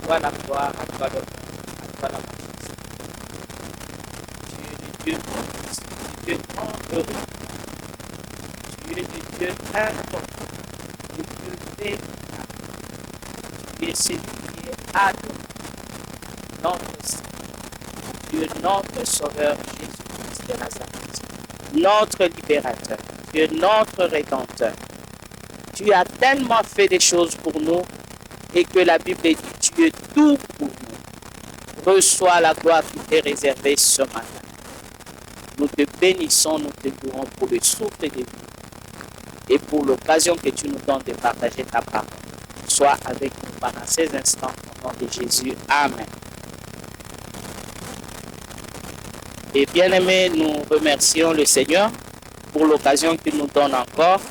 toi la gloire, à toi l'honneur, à toi la majesté. Tu es le Dieu puissant, tu es grand heureux. Tu es le Dieu important, le Dieu véritable. Tu es celui qui est adoré, notre Seigneur. Tu es notre Sauveur Jésus-Christ de Nazareth, notre Libérateur, tu es notre Rédempteur. Tu as tellement fait des choses pour nous et que la Bible dit tu es tout pour nous. Reçois la gloire qui t'est réservée ce matin. Nous te bénissons, nous te louons pour le souffle de vie et pour l'occasion que tu nous donnes de partager ta parole. Sois avec nous pendant ces instants au nom de Jésus. Amen. Et bien-aimés, nous remercions le Seigneur pour l'occasion qu'il nous donne encore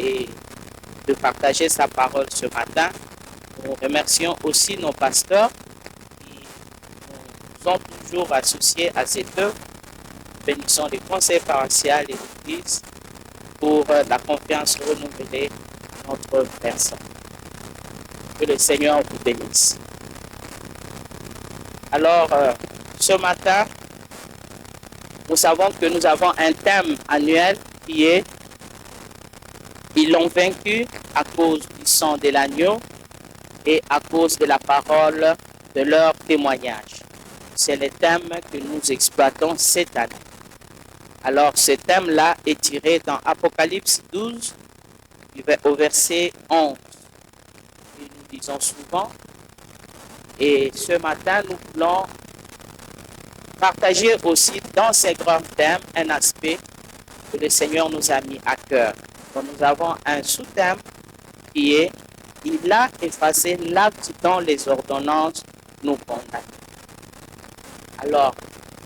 et de partager sa parole ce matin. Nous remercions aussi nos pasteurs qui nous sont toujours associés à cette œuvre. Nous bénissons les conseils paroissiales et l'Église pour la confiance renouvelée à notre personne. Que le Seigneur vous bénisse. Alors, ce matin, nous savons que nous avons un thème annuel qui est « Ils l'ont vaincu à cause du sang de l'agneau et à cause de la parole de leur témoignage ». C'est le thème que nous exploitons cette année. Alors, ce thème-là est tiré dans Apocalypse 12, au verset 11. Et nous disons souvent, et ce matin, nous voulons partager aussi dans ces grands thèmes un aspect que le Seigneur nous a mis à cœur. Donc, nous avons un sous-thème qui est « Il a effacé l'acte dont les ordonnances nous condamnent ». Alors,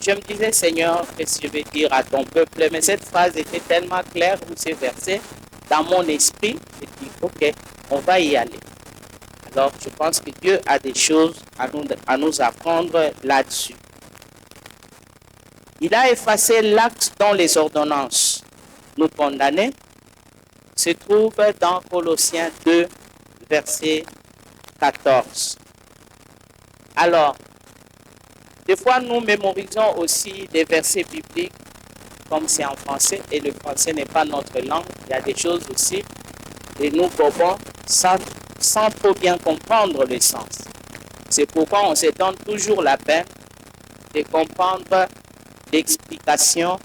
je me disais, Seigneur, qu'est-ce que je vais dire à ton peuple? Mais cette phrase était tellement claire, ou ces versets, dans mon esprit, je dis, ok, on va y aller. Alors, je pense que Dieu a des choses à nous apprendre là-dessus. Il a effacé l'acte dont les ordonnances nous condamnaient, se trouve dans Colossiens 2, verset 14. Alors, des fois, nous mémorisons aussi des versets bibliques, comme c'est en français, et le français n'est pas notre langue. Il y a des choses aussi, et nous pouvons sans trop bien comprendre le sens. C'est pourquoi on se donne toujours la peine de comprendre l'explication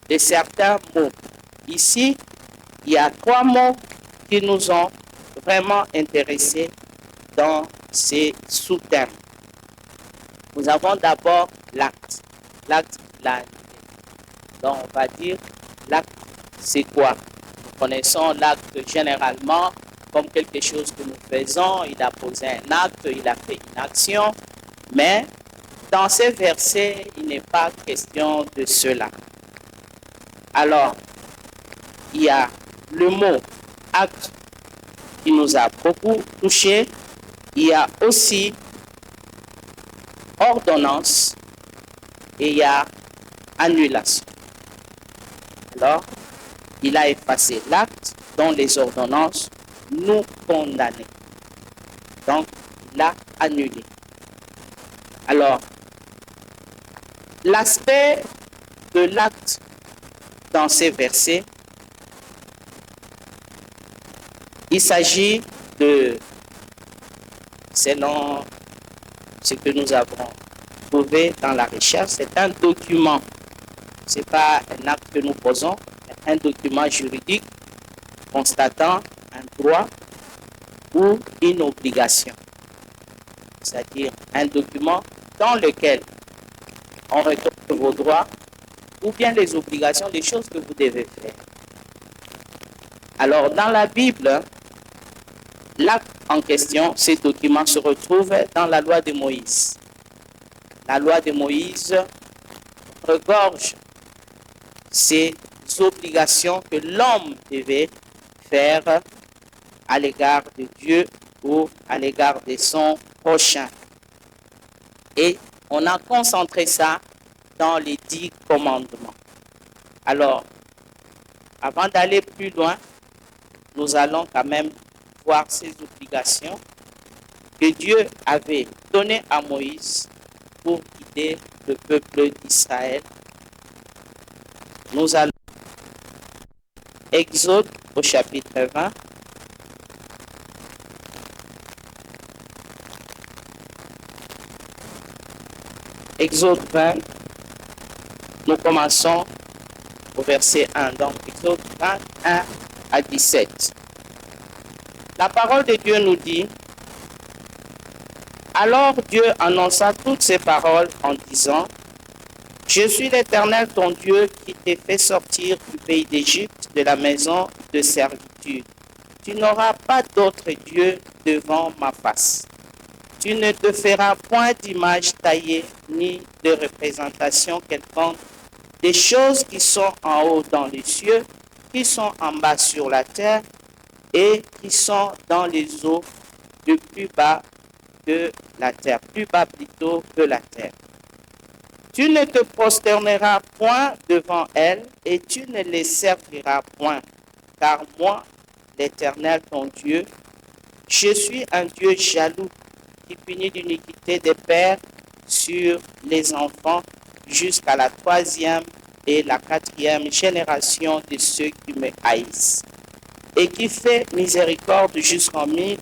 de certains mots. Ici, il y a 3 mots qui nous ont vraiment intéressés dans ces sous-thèmes. Nous avons d'abord l'acte. L'acte de l'année. Donc, on va dire, l'acte, c'est quoi? Nous connaissons l'acte généralement comme quelque chose que nous faisons. Il a posé un acte, il a fait une action. Mais dans ces versets, il n'est pas question de cela. Alors, il y a le mot acte qui nous a beaucoup touché. Il y a aussi ordonnance et il y a annulation. Alors, il a effacé l'acte dont les ordonnances nous condamnaient. Donc, il a annulé. Alors, l'aspect de l'acte dans ces versets, il s'agit de, selon ce que nous avons trouvé dans la recherche, c'est un document. Ce n'est pas un acte que nous posons, mais un document juridique constatant un droit ou une obligation. C'est-à-dire un document dans lequel on retrouve vos droits ou bien les obligations, les choses que vous devez faire. Alors, dans la Bible, l'acte en question, ces documents se retrouvent dans la loi de Moïse. La loi de Moïse regorge ces obligations que l'homme devait faire à l'égard de Dieu ou à l'égard de son prochain. Et on a concentré ça dans les 10 commandements. Alors, avant d'aller plus loin, nous allons quand même voir ces obligations que Dieu avait donné à Moïse pour guider le peuple d'Israël. Nous allons Exode au chapitre 20. Exode 20, nous commençons au verset 1. Donc, Exode 20, 1 à 17. La parole de Dieu nous dit: alors Dieu annonça toutes ces paroles en disant: je suis l'Éternel ton Dieu qui t'ai fait sortir du pays d'Égypte, de la maison de servitude. Tu n'auras pas d'autre Dieu devant ma face. Tu ne te feras point d'image taillée ni de représentation quelconque des choses qui sont en haut dans les cieux, qui sont en bas sur la terre et qui sont dans les eaux le plus bas de la terre, plus bas plutôt que la terre. Tu ne te prosterneras point devant elles et tu ne les serviras point, car moi, l'Éternel ton Dieu, je suis un Dieu jaloux qui punit l'iniquité des pères sur les enfants jusqu'à la 3e et la 4e génération de ceux qui me haïssent, et qui fait miséricorde jusqu'en 1000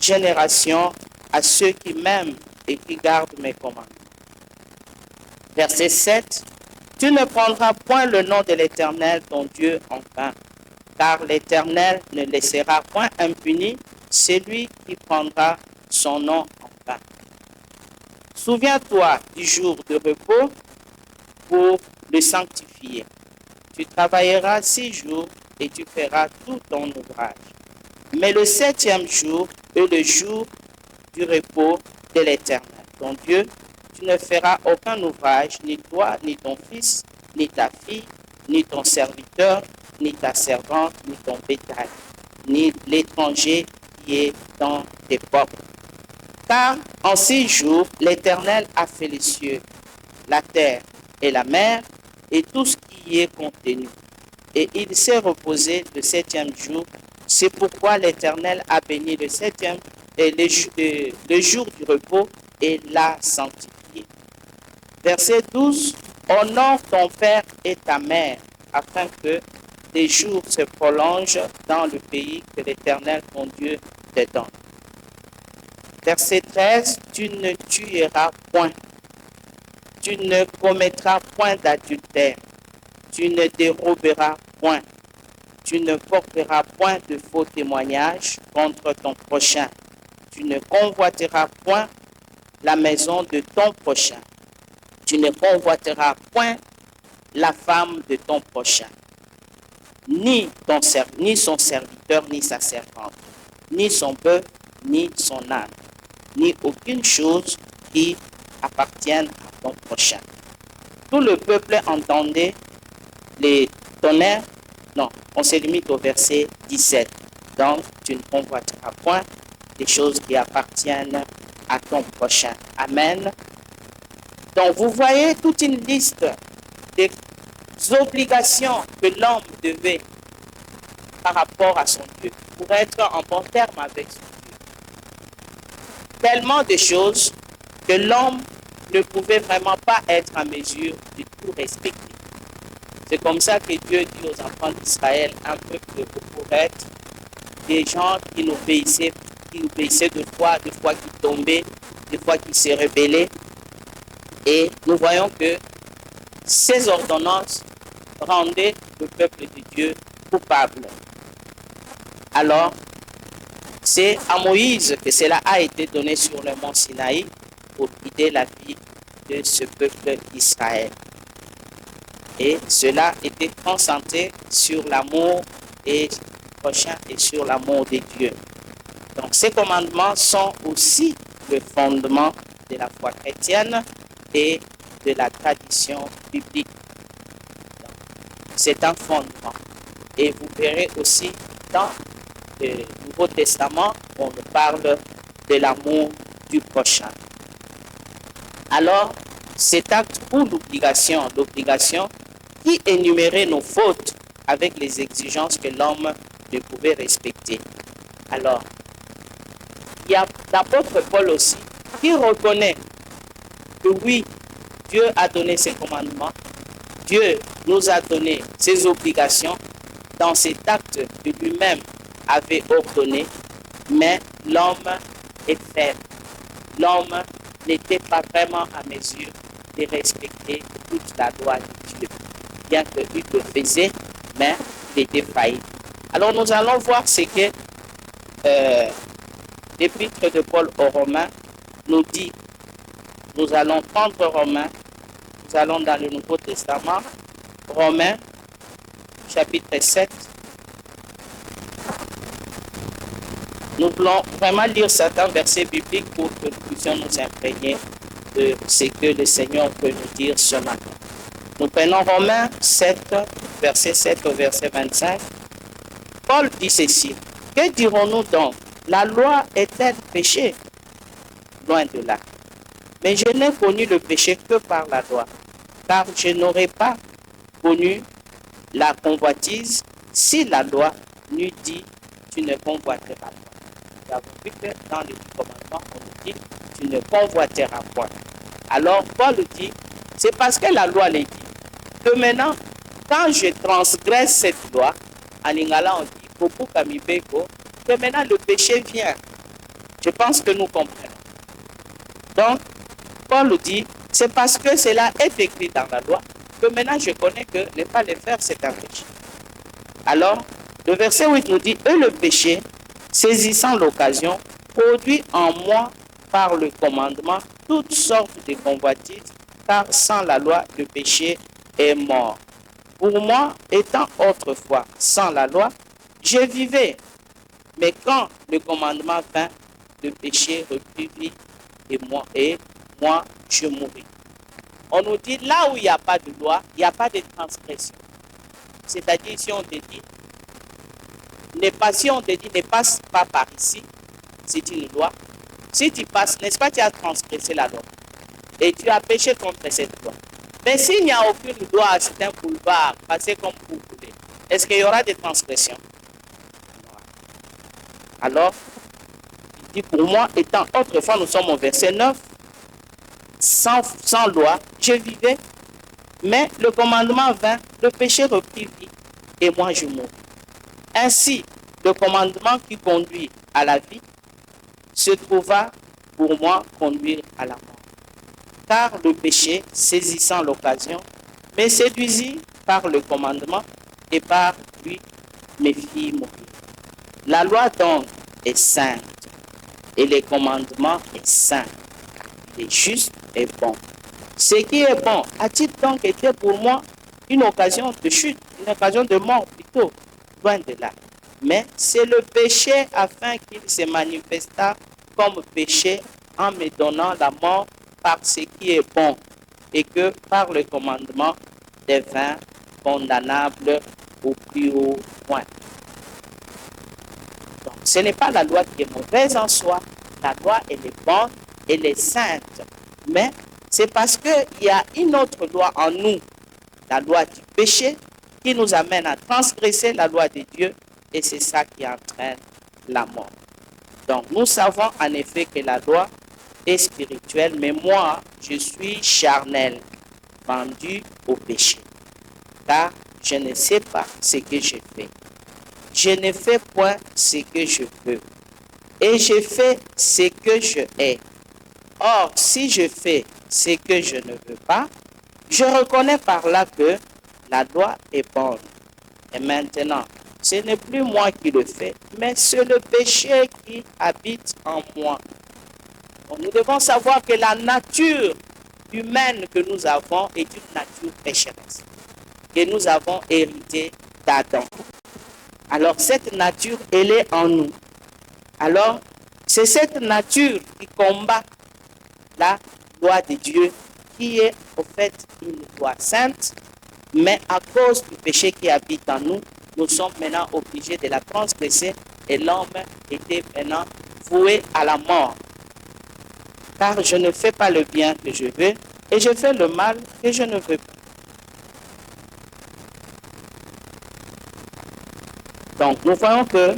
générations à ceux qui m'aiment et qui gardent mes commandements. Verset 7. Tu ne prendras point le nom de l'Éternel ton Dieu en vain, car l'Éternel ne laissera point impuni celui qui prendra son nom en vain. Souviens-toi du jour de repos pour le sanctifier. Tu travailleras 6 jours et tu feras tout ton ouvrage. Mais le 7e jour est le jour du repos de l'Éternel ton Dieu. Tu ne feras aucun ouvrage, ni toi, ni ton fils, ni ta fille, ni ton serviteur, ni ta servante, ni ton bétail, ni l'étranger qui est dans tes portes. Car en 6 jours, l'Éternel a fait les cieux, la terre et la mer, et tout ce qui y est contenu. Et il s'est reposé le 7e jour. C'est pourquoi l'Éternel a béni le 7e et le jour du repos et l'a sanctifié. Verset 12. Honore ton père et ta mère, afin que tes jours se prolongent dans le pays que l'Éternel ton Dieu te donne. Verset 13. Tu ne tueras point. Tu ne commettras point d'adultère. Tu ne déroberas point. Tu ne porteras point de faux témoignages contre ton prochain. Tu ne convoiteras point la maison de ton prochain. Tu ne convoiteras point la femme de ton prochain, ni son serviteur, ni sa servante, ni son bœuf, ni son âne, ni aucune chose qui appartienne à ton prochain. Tout le peuple entendait les tonnerres. Non, on se limite au verset 17. Donc, tu ne convoiteras point des choses qui appartiennent à ton prochain. Amen. Donc, vous voyez toute une liste des obligations que l'homme devait par rapport à son Dieu, pour être en bon terme avec son Dieu. Tellement de choses que l'homme ne pouvait vraiment pas être en mesure de tout respecter. C'est comme ça que Dieu dit aux enfants d'Israël, un peuple pour être des gens qui obéissaient deux fois qui tombaient, deux fois qui se rebellaient. Et nous voyons que ces ordonnances rendaient le peuple de Dieu coupable. Alors, c'est à Moïse que cela a été donné sur le mont Sinaï pour guider la vie de ce peuple d'Israël. Et cela était concentré sur l'amour et prochain et sur l'amour de Dieu. Donc ces commandements sont aussi le fondement de la foi chrétienne et de la tradition biblique. C'est un fondement. Et vous verrez aussi dans le Nouveau Testament, on nous parle de l'amour du prochain. Alors, cet acte ou l'obligation qui énumérait nos fautes avec les exigences que l'homme ne pouvait respecter. Alors, il y a l'apôtre Paul aussi qui reconnaît que oui, Dieu a donné ses commandements, Dieu nous a donné ses obligations dans cet acte que lui-même avait ordonné, mais l'homme est faible. L'homme n'était pas vraiment à mesure de respecter toute la loi de Dieu. Bien qu'il le faisait, mais il était failli. Alors nous allons voir ce que l'épître de Paul aux Romains nous dit. Nous allons prendre Romains, nous allons dans le Nouveau Testament, Romains, chapitre 7. Nous voulons vraiment lire certains versets bibliques pour que nous puissions nous imprégner de ce que le Seigneur peut nous dire ce matin. Nous prenons Romains 7, verset 7 au verset 25. Paul dit ceci. Que dirons-nous donc? La loi est-elle péché? Loin de là. Mais je n'ai connu le péché que par la loi, car je n'aurais pas connu la convoitise si la loi n'eût dit tu ne convoiteras pas. Nous avons vu que dans les 10 commandements, on nous dit tu ne convoiteras point. Alors Paul dit, c'est parce que la loi les dit que maintenant, quand je transgresse cette loi, en lingala on dit beaucoup kamibeko, que maintenant le péché vient. Je pense que nous comprenons. Donc, Paul dit, c'est parce que cela est écrit dans la loi que maintenant je connais que ne pas le faire, c'est un péché. Alors, le verset 8 nous dit, et le péché, saisissant l'occasion, produit en moi par le commandement toutes sortes de convoitises, car sans la loi, le péché est mort. Pour moi, étant autrefois sans la loi, je vivais. Mais quand le commandement vint, le péché reprit vie et moi, je mouris. On nous dit, là où il n'y a pas de loi, il n'y a pas de transgression. C'est-à-dire, si on te dit, ne passe pas par ici, c'est une loi. Si tu passes, n'est-ce pas, tu as transgressé la loi. Et tu as péché contre cette loi. Mais s'il n'y a aucune loi à cet boulevard, passer comme vous voulez, est-ce qu'il y aura des transgressions? Alors, il dit pour moi, étant autrefois, nous sommes au verset 9, sans loi, je vivais, mais le commandement vint, le péché reprit vie, et moi je mourus. Ainsi, le commandement qui conduit à la vie se trouva pour moi conduire à la mort. Car le péché, saisissant l'occasion, me séduisit par le commandement et par lui me fit mourir. La loi donc est sainte et le commandement est saint, il est juste et bon. Ce qui est bon a-t-il donc été pour moi une occasion de chute, une occasion de mort plutôt? Loin de là. Mais c'est le péché afin qu'il se manifesta comme péché en me donnant la mort par ce qui est bon et que par le commandement devint condamnable au plus haut point. Donc, ce n'est pas la loi qui est mauvaise en soi. La loi, elle est bonne, elle est sainte. Mais c'est parce qu'il y a une autre loi en nous, la loi du péché, qui nous amène à transgresser la loi de Dieu, et c'est ça qui entraîne la mort. Donc, nous savons en effet que la loi est spirituelle, mais moi, je suis charnel, vendu au péché, car je ne sais pas ce que je fais. Je ne fais point ce que je veux, et je fais ce que je hais. Or, si je fais ce que je ne veux pas, je reconnais par là que la loi est bonne. Et maintenant, ce n'est plus moi qui le fais, mais c'est le péché qui habite en moi. Donc, nous devons savoir que la nature humaine que nous avons est une nature pécheresse, que nous avons héritée d'Adam. Alors, cette nature, elle est en nous. Alors, c'est cette nature qui combat la loi de Dieu, qui est au fait une loi sainte, mais à cause du péché qui habite en nous, nous sommes maintenant obligés de la transgresser et l'homme était maintenant voué à la mort. Car je ne fais pas le bien que je veux et je fais le mal que je ne veux pas. Donc nous voyons que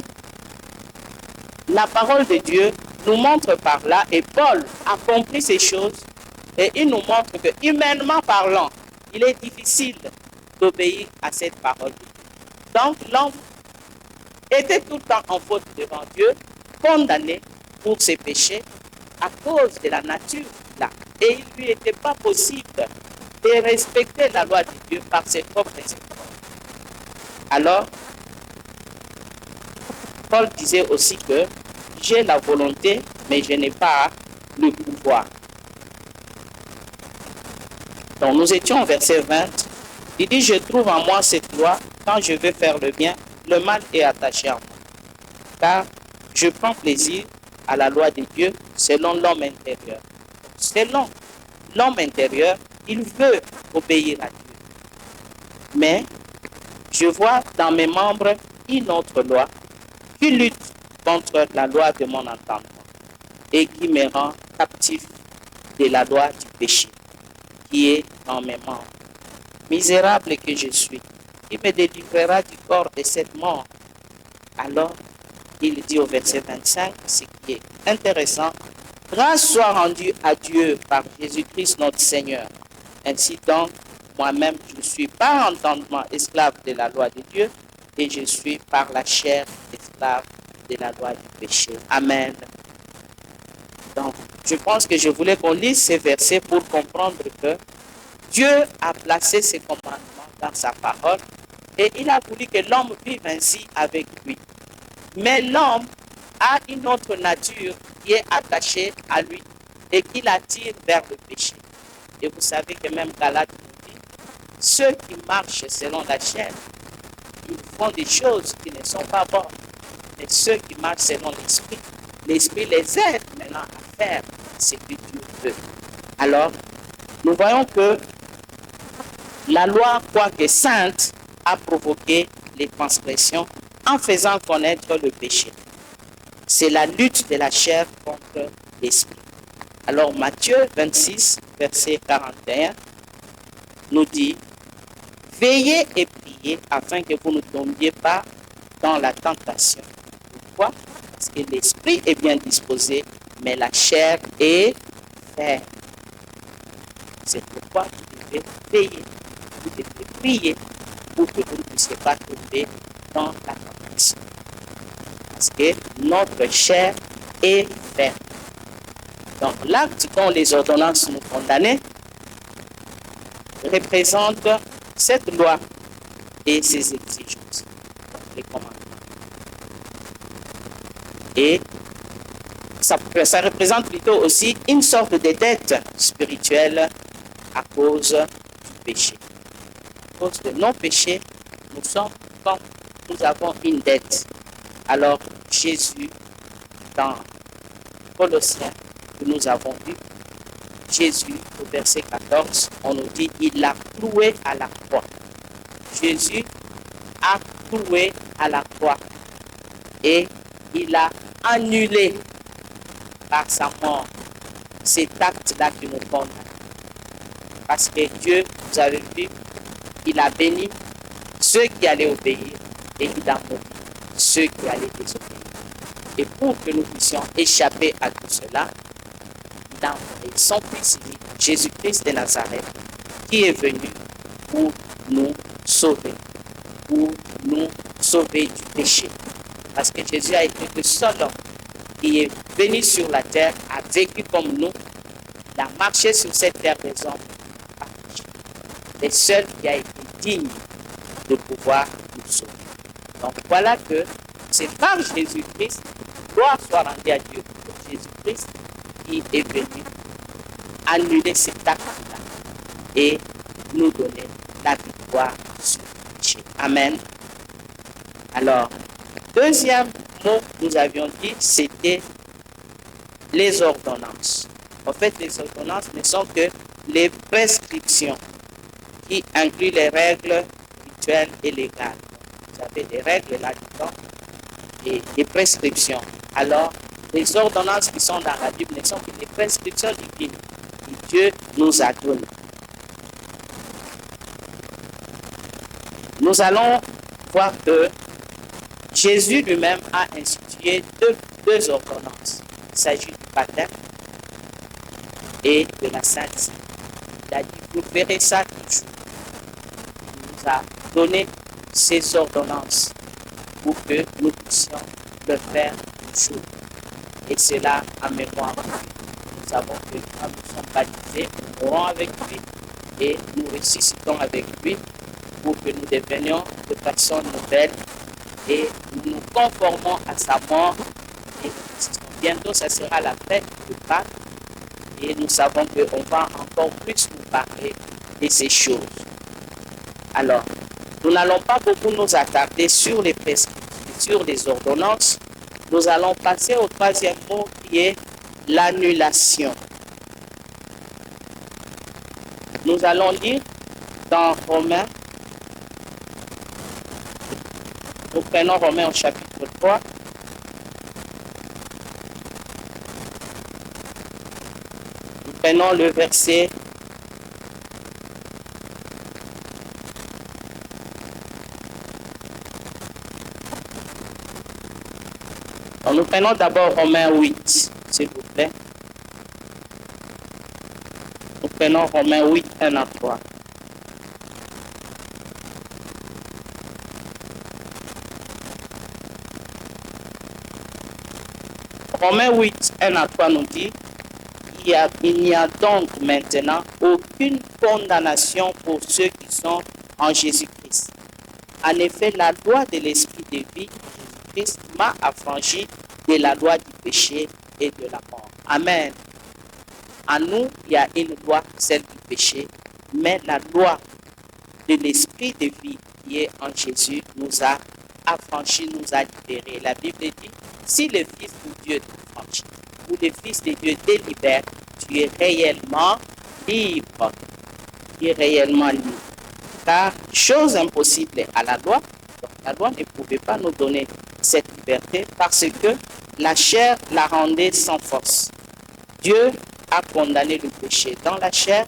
la parole de Dieu nous montre par là, et Paul accomplit ces choses, et il nous montre que, humainement parlant, il est difficile d'obéir à cette parole. Donc, l'homme était tout le temps en faute devant Dieu, condamné pour ses péchés à cause de la nature là. Et il ne lui était pas possible de respecter la loi de Dieu par ses propres efforts. Alors, Paul disait aussi que j'ai la volonté, mais je n'ai pas le pouvoir. Donc, nous étions au verset 20. Il dit, je trouve en moi cette loi, quand je veux faire le bien, le mal est attaché à moi. Car je prends plaisir à la loi de Dieu selon l'homme intérieur. Selon l'homme intérieur, il veut obéir à Dieu. Mais je vois dans mes membres une autre loi qui lutte contre la loi de mon entendement et qui me rend captif de la loi du péché qui est dans mes membres. Misérable que je suis, qui me délivrera du corps de cette mort. Alors, il dit au verset 25, ce qui est intéressant, grâce soit rendue à Dieu par Jésus-Christ notre Seigneur. Ainsi donc, moi-même, je suis par entendement esclave de la loi de Dieu et je suis par la chair esclave de la loi du péché. Amen. Donc, je pense que je voulais qu'on lise ces versets pour comprendre que Dieu a placé ses commandements dans sa parole et il a voulu que l'homme vive ainsi avec lui. Mais l'homme a une autre nature qui est attachée à lui et qui l'attire vers le péché. Et vous savez que même Galates nous dit, ceux qui marchent selon la chair, ils font des choses qui ne sont pas bonnes. Mais ceux qui marchent selon l'esprit, l'esprit les aide maintenant à faire ce que Dieu veut. Alors, nous voyons que la loi, quoique sainte, a provoqué les transgressions en faisant connaître le péché. C'est la lutte de la chair contre l'esprit. Alors Matthieu 26, verset 41, nous dit, « Veillez et priez afin que vous ne tombiez pas dans la tentation. » Pourquoi? Parce que l'esprit est bien disposé, mais la chair est faible. C'est pourquoi vous devez veiller, vous devez prier pour que vous ne puissiez pas tomber dans la tentation. Parce que notre chair est faible. Donc l'acte dont les ordonnances nous condamnent représente cette loi et ses exigences, les commandements. Et ça représente plutôt aussi une sorte de dette spirituelle à cause du péché. À cause de nos péchés, nous sommes comme nous avons une dette. Alors Jésus, dans Colossiens, que nous avons vu, Jésus, au verset 14, on nous dit, il l'a cloué à la croix. Jésus a cloué à la croix et il a annulé par sa mort cet acte-là qui nous condamne. Parce que Dieu, vous avez vu, il a béni ceux qui allaient obéir et il a maudit ceux qui allaient désobéir. Et pour que nous puissions échapper à tout cela, dans son Fils, Jésus-Christ de Nazareth, qui est venu pour nous sauver du péché. Parce que Jésus a été le seul homme qui est venu sur la terre, a vécu comme nous, il a marché sur cette terre des hommes, le seul qui a été digne de pouvoir nous sauver. Donc voilà que c'est par Jésus-Christ, gloire soit rendue à Dieu, Jésus-Christ qui est venu annuler cet acte-là et nous donner la victoire sur le péché. Amen. Alors, deuxième mot que nous avions dit, c'était les ordonnances. En fait, les ordonnances ne sont que les prescriptions qui incluent les règles rituelles et légales. Vous avez des règles là-dedans et des prescriptions. Alors, les ordonnances qui sont dans la Bible ne sont que des prescriptions divines que Dieu nous a données. Nous allons voir que Jésus lui-même a institué deux ordonnances. il s'agit du baptême et de la Sainte. Il a dit, vous verrez ça toujours. Il nous a donné ces ordonnances pour que nous puissions le faire toujours. Et cela en mémoire. Nous savons que quand nous sommes baptisés, nous mourons avec lui et nous ressuscitons avec lui pour que nous devenions de personnes nouvelles et nous nous conformons à sa mort. Et bientôt, ce sera la fête de Pâques et nous savons qu'on va encore plus nous parler de ces choses. Alors, nous n'allons pas beaucoup nous attarder sur les prescriptions, sur les ordonnances. Nous allons passer au troisième mot qui est l'annulation. Nous allons lire dans Romains. Nous prenons Romains au chapitre 3. Nous prenons le verset 1. Nous prenons d'abord Romains 8, s'il vous plaît. Nous prenons Romains 8, 1 à 3. Romains 8, 1 à 3 nous dit, il n'y a donc maintenant aucune condamnation pour ceux qui sont en Jésus-Christ. En effet, la loi de l'esprit de vie de Jésus-Christ m'a affranchi de la loi du péché et de la mort. Amen. En nous, il y a une loi, celle du péché, mais la loi de l'esprit de vie qui est en Jésus nous a affranchis, nous a libérés. La Bible dit, si le Fils de Dieu t'affranchit ou le Fils de Dieu te libère, tu es réellement libre. Tu es réellement libre. Car chose impossible à la loi, donc la loi ne pouvait pas nous donner cette liberté parce que la chair la rendait sans force. Dieu a condamné le péché dans la chair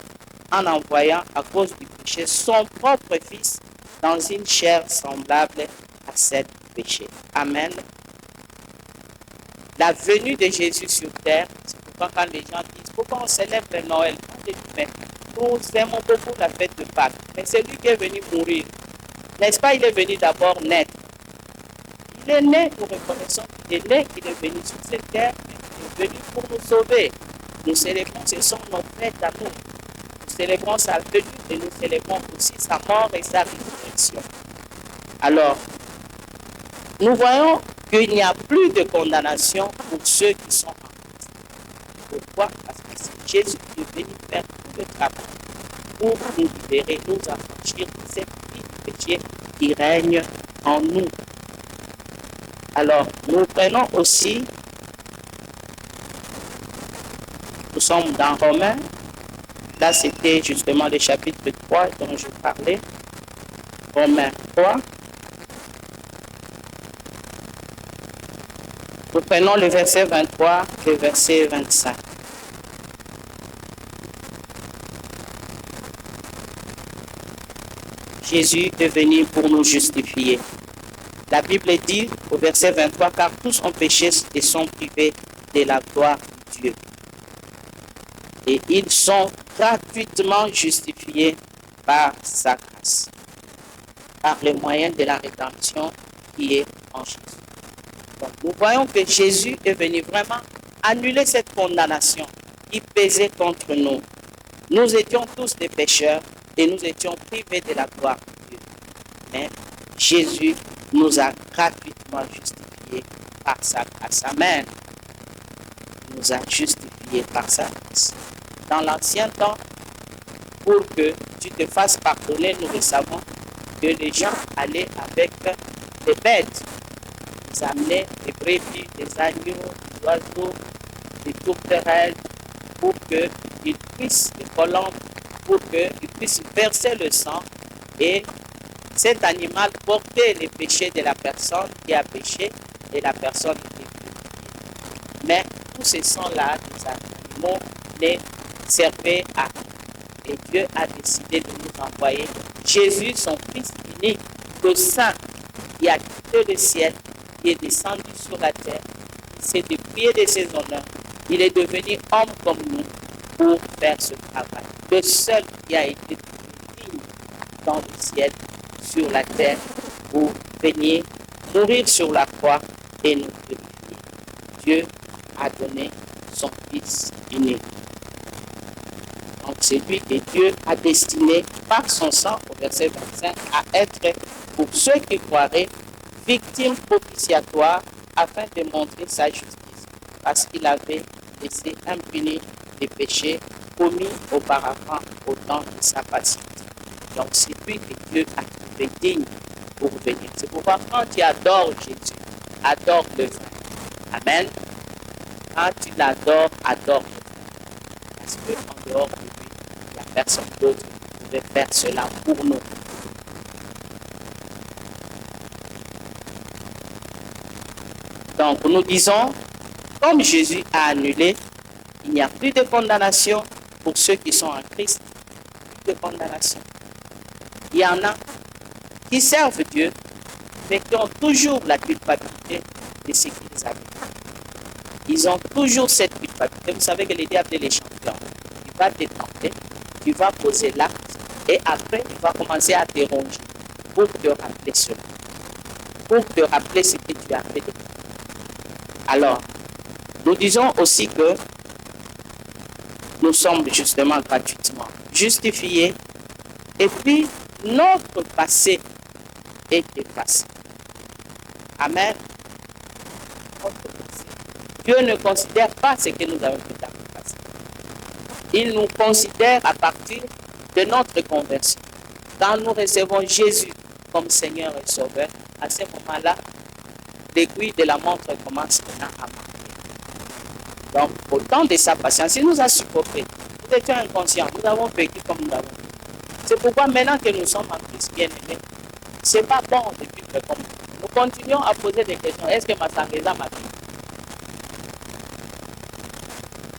en envoyant à cause du péché son propre Fils dans une chair semblable à celle du péché. Amen. La venue de Jésus sur terre, c'est pourquoi quand les gens disent pourquoi on célèbre le Noël, nous aimons beaucoup la fête de Pâques, mais c'est lui qui est venu mourir. N'est-ce pas, il est venu d'abord naître. Il est né, nous reconnaissons qu'il est né, qu'il est venu sur cette terre, il est venu pour nous sauver. Nous célébrons, ce sont nos fêtes à nous. Nous célébrons sa venue et nous célébrons aussi sa mort et sa résurrection. Alors, nous voyons qu'il n'y a plus de condamnation pour ceux qui sont en Christ. Pourquoi? Parce que c'est Jésus qui est venu faire tout le travail pour nous libérer, nous affranchir de cette vie de péché qui règne en nous. Alors, nous prenons aussi, nous sommes dans Romains, là c'était justement le chapitre 3 dont je parlais, Romains 3. Nous prenons le verset 23 et le verset 25. Jésus est venu pour nous justifier. La Bible dit au verset 23, car tous ont péché et sont privés de la gloire de Dieu. Et ils sont gratuitement justifiés par sa grâce, par le moyen de la rédemption qui est en Jésus. Donc, nous voyons que Jésus est venu vraiment annuler cette condamnation qui pesait contre nous. Nous étions tous des pécheurs et nous étions privés de la gloire de Dieu. Mais Jésus nous a gratuitement justifiés par sa grâce. Amen. Il nous a justifiés par sa grâce. Dans l'ancien temps, pour que tu te fasses pardonner, nous le savons, que les gens allaient avec des bêtes. Ils amenaient des brebis, des agneaux, des oiseaux, des tourterelles, pour qu'ils puissent, des colombes, pour qu'ils puissent verser le sang et cet animal portait les péchés de la personne qui a péché et la personne qui est purifiée. Mais tous ces sangs-là, des animaux, ne servaient à rien. Et Dieu a décidé de nous envoyer Jésus, son Fils unique, le Saint, qui a quitté le ciel, qui est descendu sur la terre, qui s'est dépouillé de ses honneurs, Il est devenu homme comme nous pour faire ce travail. Le seul qui a été digne dans le ciel, sur la terre, pour venir mourir sur la croix et nous purifier. Dieu a donné son Fils unique. Donc c'est lui que Dieu a destiné par son sang, au verset 25, à être, pour ceux qui croiraient, victime propitiatoire afin de montrer sa justice, parce qu'il avait laissé impuni les péchés commis auparavant au temps de sa patience. Donc c'est lui que Dieu a trouvé digne pour venir. C'est pourquoi quand tu adores Jésus, adore le vrai. Amen. Quand tu l'adores, adore le vrai. Parce qu'en dehors de lui, il n'y a personne d'autre qui pouvait faire cela pour nous. Donc nous disons, comme Jésus a annulé, il n'y a plus de condamnation pour ceux qui sont en Christ. Plus de condamnation. Il y en a qui servent Dieu, mais qui ont toujours la culpabilité de ce qu'ils avaient. Ils ont toujours cette culpabilité. Vous savez que le diable est les champions. Il va te tenter, tu vas poser l'acte, et après, il va commencer à te ronger pour te rappeler cela. Pour te rappeler ce que tu as fait. Alors, nous disons aussi que nous sommes justement gratuitement justifiés, et puis notre passé est effacé. Amen. Dieu ne considère pas ce que nous avons fait dans le passé. Il nous considère à partir de notre conversion. Quand nous recevons Jésus comme Seigneur et Sauveur, à ce moment-là, l'aiguille de la montre commence maintenant à marcher. Donc, au temps de sa patience, il nous a supportés. Nous étions inconscients, nous avons vécu comme nous avons vécu. C'est pourquoi maintenant que nous sommes en Christ bien-aimés, ce n'est pas bon de vivre comme nous. Nous continuons à poser des questions. Est-ce que ma sangueza m'a dit?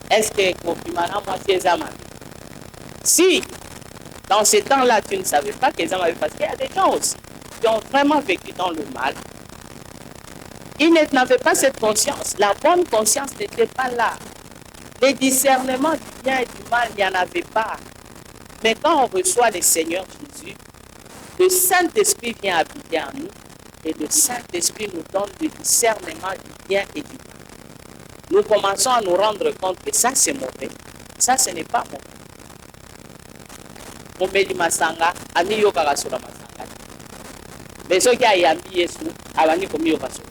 Est-ce que Kopimana m'a m'a dit? Si, dans ce temps-là, tu ne savais pas que ça m'avait, parce qu'il y a des gens aussi qui ont vraiment vécu dans le mal. Ils n'avaient pas cette conscience. La bonne conscience n'était pas là. Les discernements du bien et du mal, il n'y en avait pas. Mais quand on reçoit le Seigneur Jésus, le Saint-Esprit vient habiter en nous et le Saint-Esprit nous donne le discernement du bien et du mal. Nous commençons à nous rendre compte que ça c'est mauvais, ça ce n'est pas mauvais. Mobeli masanga, ami yokaka sur la masanga. Mais ceux qui ont yambi Yesu, abani komi yokaka sur.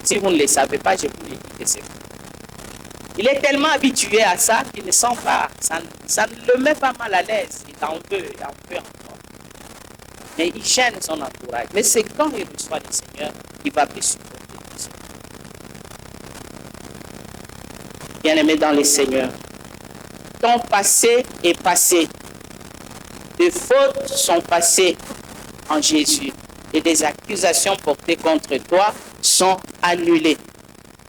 Si vous ne le savez pas, je vous le dis que c'est vrai. Il est tellement habitué à ça qu'il ne sent pas, ça ne le met pas mal à l'aise. Il en veut encore. Mais il gêne son entourage. Mais c'est quand il reçoit le Seigneur qu'il va plus supporter tout ça. Bien-aimé dans le Seigneur, ton passé est passé. Les fautes sont passées en Jésus. Et les accusations portées contre toi sont annulées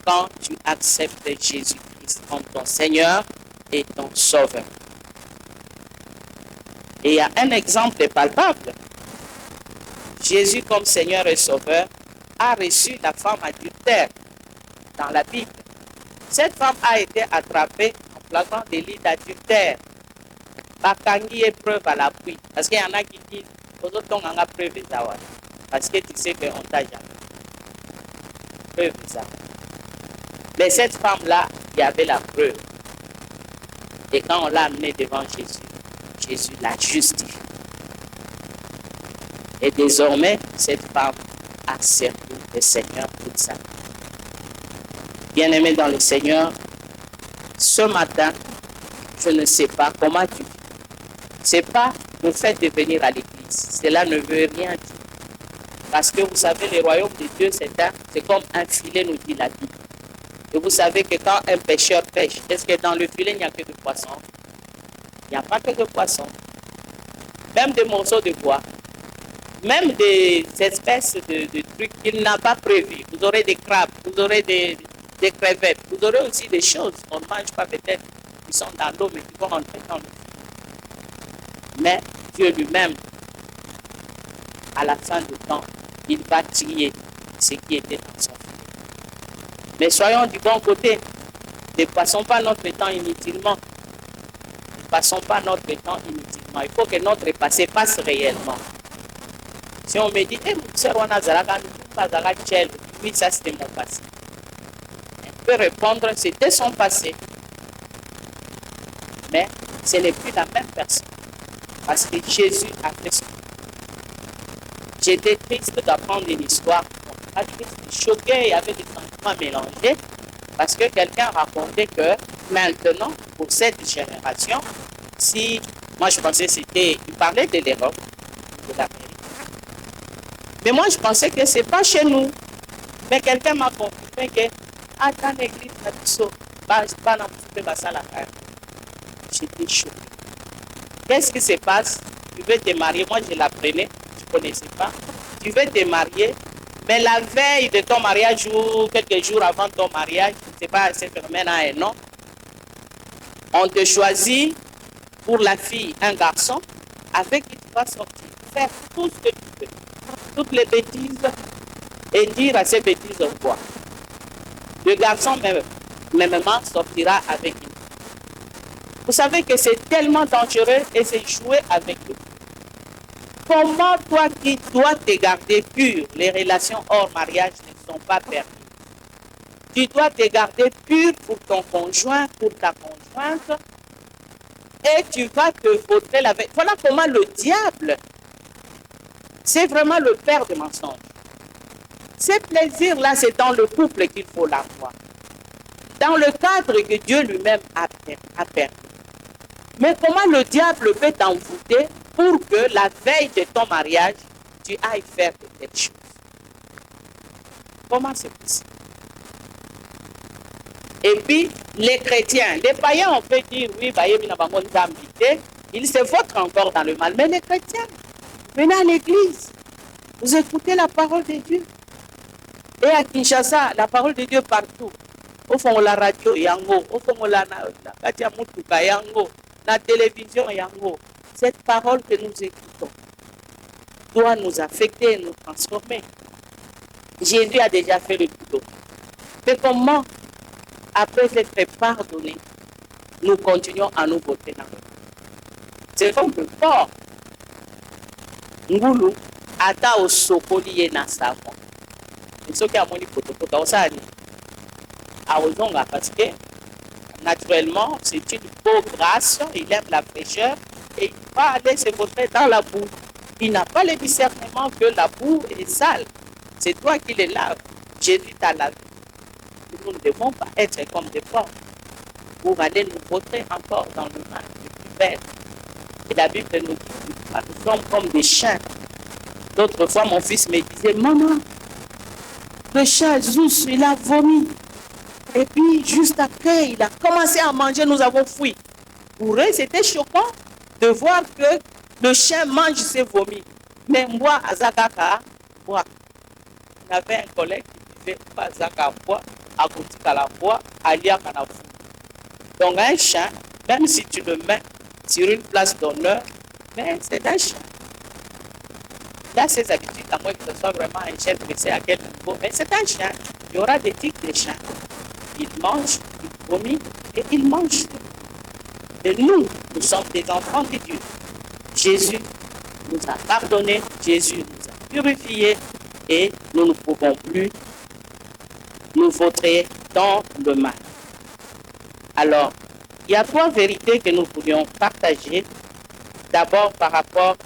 quand tu acceptes Jésus-Christ comme ton Seigneur et ton Sauveur. Et il y a un exemple palpable. Jésus comme Seigneur et Sauveur a reçu la femme adultère dans la Bible. Cette femme a été attrapée en flagrant délit d'adultère. Bakangi est preuve à l'appui. Parce qu'il y en a qui disent, preuve parce que tu sais qu'on t'a jamais. Preuve ça. Mais cette femme-là, il y avait la preuve. Et quand on l'a amenée devant Jésus, Jésus l'a justifiée. Et désormais, cette femme a servi le Seigneur toute sa vie. Bien-aimé dans le Seigneur, ce matin, je ne sais pas comment tu vis. Ce n'est pas le fait de venir à l'église. Cela ne veut rien dire. Parce que vous savez, le royaume de Dieu, c'est comme un filet, nous dit la Bible. Et vous savez que quand un pêcheur pêche, est-ce que dans le filet, il n'y a que de poissons? Il n'y a pas que de poissons. Même des morceaux de bois. Même des espèces de trucs qu'il n'a pas prévus. Vous aurez des crabes, vous aurez des crevettes, vous aurez aussi des choses qu'on ne mange pas peut-être, qui sont dans l'eau, mais qui vont entrer dans le filet. Mais Dieu lui-même, à la fin du temps, il va trier ce qui était dans son cœur. Mais soyons du bon côté. Ne passons pas notre temps inutilement. Ne passons pas notre temps inutilement. Il faut que notre passé passe réellement. Si on me dit, mon soeur, on a oui, ça c'était mon passé. On peut répondre, c'était son passé. Mais ce n'est plus la même personne. Parce que Jésus a fait ce. J'étais triste d'apprendre une histoire. J'étais choqué, il y avait des sentiments mélangés. Parce que quelqu'un racontait que maintenant, pour cette génération, si, moi je pensais que c'était, il parlait de l'Europe, de l'Amérique. Mais moi je pensais que ce n'est pas chez nous. Mais quelqu'un m'a confirmé que, dans l'église, j'étais choqué. Qu'est-ce qui se passe? Tu veux te marier, moi je l'apprenais, je ne connaissais pas. Tu veux te marier, mais la veille de ton mariage ou quelques jours avant ton mariage, je ne sais pas, c'est maintenant un an, on te choisit pour la fille un garçon avec qui tu vas sortir, faire tout ce que tu veux, toutes les bêtises et dire à ces bêtises au revoir. Le garçon mêmement sortira avec lui. Vous savez que c'est tellement dangereux et c'est jouer avec lui. Comment toi qui dois te garder pur, les relations hors mariage ne sont pas permises. Tu dois te garder pur pour ton conjoint, pour ta conjointe, et tu vas te vautrer la veille. Voilà comment le diable, c'est vraiment le père de mensonges. Ces plaisirs-là, c'est dans le couple qu'il faut l'avoir. Dans le cadre que Dieu lui-même a permis. Mais comment le diable peut t'envoûter pour que la veille de ton mariage, tu ailles faire de telles choses? Comment c'est possible? Et puis, les chrétiens, les païens, on peut dire, oui, ils se vautrent encore dans le mal. Mais les chrétiens, venez à l'église, vous écoutez la parole de Dieu. Et à Kinshasa, la parole de Dieu partout. Au fond, la radio, yango. Au fond, la yango. La télévision, yango. Cette parole que nous écoutons doit nous affecter et nous transformer. Jésus a déjà fait le boulot. Mais comment, après être pardonné, nous continuons à nous voter dans le monde? C'est comme le corps. Ngulu, ata osokoli ye na savon. Ce qui a mon hypothèse, ça a parce que naturellement, c'est une peau grasse, il aime la fraîcheur et il va aller se vautrer dans la boue. Il n'a pas le discernement que la boue est sale. C'est toi qui les laves. Jésus t'a lavé. Nous ne devons pas être comme des porcs pour aller nous vautrer encore dans le mal le plus belle. Et la Bible nous dit, nous sommes comme des chiens. D'autres fois, mon fils me disait, maman, le chat Zeus, il a vomi. Et puis, juste après, il a commencé à manger, nous avons fui. Pour eux, c'était choquant de voir que le chien mange ses vomis. Mais moi, à Zakaka, moi, il y avait un collègue qui disait, à Zakaka, à Koutikala, à Liakana. Donc, un chien, même si tu le mets sur une place d'honneur, mais c'est un chien. Il a ses habitudes, à moins que ce soit vraiment un chien dressé à quel niveau, mais c'est un chien. Il y aura des tics de chiens. Il mange, il vomit et il mange. Et nous sommes des enfants de Dieu. Jésus nous a pardonné, Jésus nous a purifiés et nous ne pouvons plus nous vautrer dans le mal. Alors, il y a trois vérités que nous voulions partager. D'abord par rapport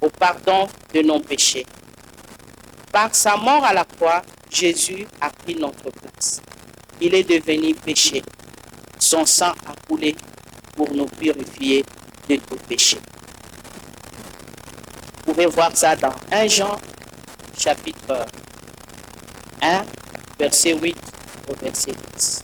au pardon de nos péchés. Par sa mort à la croix, Jésus a pris notre place. Il est devenu péché. Son sang a coulé pour nous purifier de tout péché. Vous pouvez voir ça dans 1 Jean, chapitre 1, verset 8 au verset 10.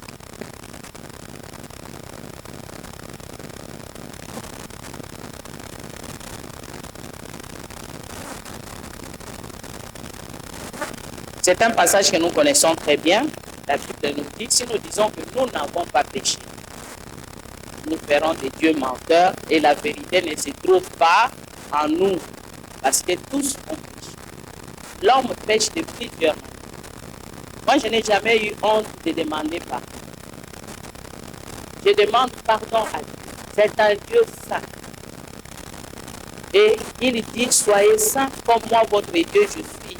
C'est un passage que nous connaissons très bien. La Bible nous dit, si nous disons que nous n'avons pas péché, nous ferons des dieux menteurs et la vérité ne se trouve pas en nous. Parce que tous ont péché. L'homme pêche de plusieurs manières. Moi, je n'ai jamais eu honte de demander pardon. Je demande pardon à Dieu. C'est un Dieu saint. Et il dit, soyez saints comme moi, votre Dieu, je suis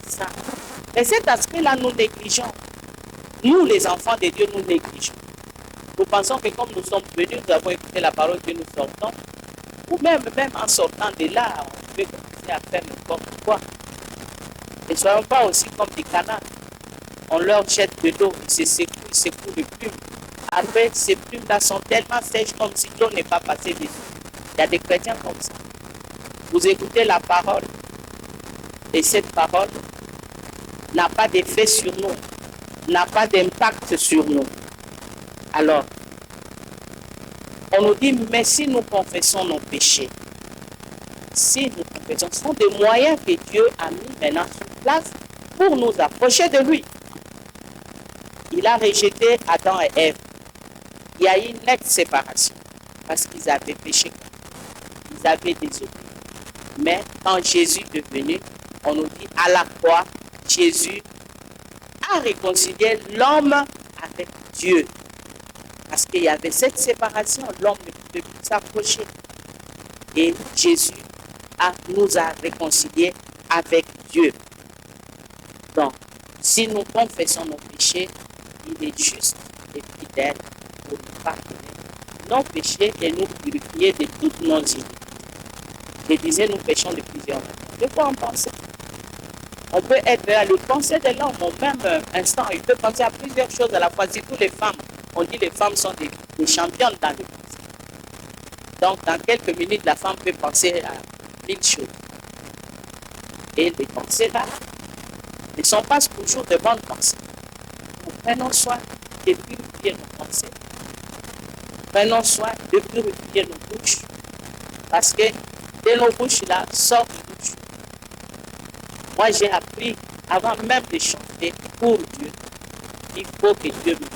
saint. Et cet aspect-là, nous négligeons. Nous, les enfants de Dieu, nous négligeons. Nous pensons que comme nous sommes venus, nous avons écouté la parole que nous sortons, ou même en sortant de là, on peut commencer à faire n'importe quoi. Ne soyons pas aussi comme des canards. On leur jette de l'eau, ils secouent les plumes. Après, ces plumes-là sont tellement sèches comme si l'eau n'est pas passée dessus. Il y a des chrétiens comme ça. Vous écoutez la parole, et cette parole n'a pas d'effet sur nous, n'a pas d'impact sur nous. Alors, on nous dit, mais si nous confessons nos péchés, si nous confessons, ce sont des moyens que Dieu a mis maintenant sur place pour nous approcher de lui. Il a rejeté Adam et Ève. Il y a eu une nette séparation parce qu'ils avaient péché. Ils avaient désobéi. Mais quand Jésus est venu, on nous dit à la croix, Jésus a réconcilié l'homme avec Dieu. Parce qu'il y avait cette séparation, l'homme ne pouvait plus s'approcher. Et Jésus nous a réconciliés avec Dieu. Donc, si nous confessons nos péchés, il est juste et fidèle pour nous pardonner nos péchés et nous purifier de toutes nos iniquités. Je disais, nous péchons de plusieurs manières. De quoi on pense? On peut être à le penser de l'homme au même instant. Il peut penser à plusieurs choses à la fois. Surtout les femmes. On dit que les femmes sont des championnes dans le pensée. Donc, dans quelques minutes, la femme peut penser à 1000 choses. Et les pensées-là ne sont pas toujours de bonnes pensées. Nous prenons soin de purifier nos pensées. Prenons soin de purifier nos bouches. Parce que de nos bouches-là sortent des bouches. Moi, j'ai appris, avant même de chanter pour Dieu, il faut que Dieu me purifie.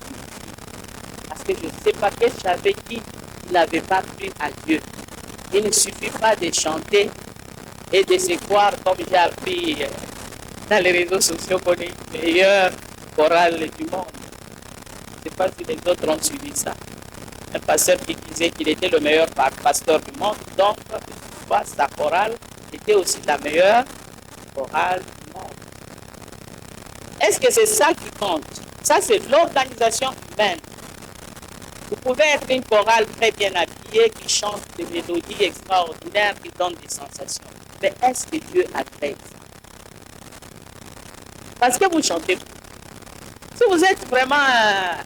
Parce que je ne sais pas que j'avais dit qu'il n'avait pas plu à Dieu. Il ne suffit pas de chanter et de se croire, comme j'ai appris dans les réseaux sociaux, qu'on est le meilleur choral du monde. Je ne sais pas si les autres ont suivi ça. Un pasteur qui disait qu'il était le meilleur pasteur du monde, donc sa chorale était aussi la meilleure chorale du monde. Est-ce que c'est ça qui compte? Ça, c'est l'organisation humaine. Vous pouvez être une chorale très bien habillée, qui chante des mélodies extraordinaires, qui donne des sensations. Mais est-ce que Dieu agrée? Parce que vous chantez. Si vous êtes vraiment